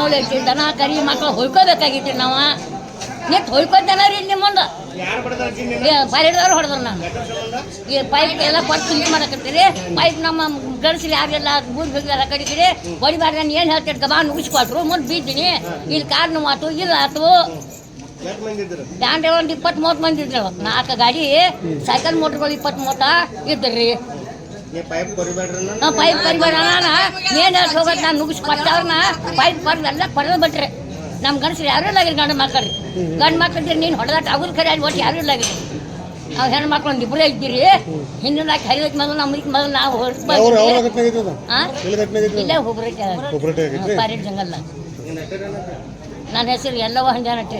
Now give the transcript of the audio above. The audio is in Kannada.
ಕಾವಲು ಐತಿ ದನ ಕರಿ ಮಕ್ಕಳು ಹೊಯ್ಕೋಬೇಕಾಗಿತ್ತು ನಾವು ನಿಂತು ಹೊಯ್ಕೋತಾನ ರೀ ನಿಮ್ಮ ಮುಂದೆ ಬರೆದವ್ರು ಹೊಡೆದ್ರು ನಾನು ಈ ಪೈಪ್ ಎಲ್ಲ ಕೊಟ್ಟು ಇದು ಮಾಡಕತ್ತೀರಿ ಪೈಪ್ ನಮ್ಮ ಗಣಸರು ಯಾರೆಲ್ಲ ಬೂದ್ ಬೇಕಲ್ಲ ಕಡೆ ಕಡೆ ಹೊಡಿಬಾರ್ದು ನಾನು ಏನು ಹೇಳ್ತೀನಿ ಗಬಾ ನುಗ್ಗಿಸ್ಕೊಟ್ರು ಮುಂದೆ ಬಿದ್ದೀನಿ ಇಲ್ಲಿ ಕಾರ್ ಆತು ಇದು ಆತು ದಾಂಡೆ ಒಂದು 20-30 ಮಂದಿ ಇದ್ರು 4 ಗಾಡಿ ಸೈಕಲ್ ಮೋಟ್ರ್ಗಳು 20-30 ಇದ್ರಿ ಪೈಪ್ ಪರಿಬೇಡ ಏನು ಹೇಳಿ ಹೋಗೋದು ನಾನು ನುಗ್ಗಿಸ್ಕೊಟ್ಟವ್ರನ್ನ ಪೈಪ್ ಎಲ್ಲ ಪಡೆದು ಬಿಟ್ರೆ ನಮ್ಮ ಗಂಡಸ್ರು ಯಾರೂ ಇಲ್ಲ ಗಂಡು ಮಕ್ಕಳು ಗಂಡು ಮಕ್ಕಳಿದ್ರೆ ನೀನು ಹೊಡೆದಾಟ ಆಗೋದು ಖರೆ ಅಲ್ಲಿ ಒಟ್ಟು ಯಾರೂ ಇಲ್ಲ ನಾವು ಹೆಣ್ಣು ಮಕ್ಳು ಒಂದು ಇಬ್ಬರೇ ಇದ್ದೀರಿ ಹಿಂದಿನ ಹರಿದಕ್ಕೆ ಮೊದಲು ನಮ್ಮ ಮೊದಲು ನಾವು ಇಲ್ಲೇ ಹೋಗ್ಬಿಟ್ಟು ಪಾರೇಟ್ ಜಂಗಲ್ಲ ನನ್ನ ಹೆಸರು ಎಲ್ಲವ ಹಂಜಾನಟ್ಟಿ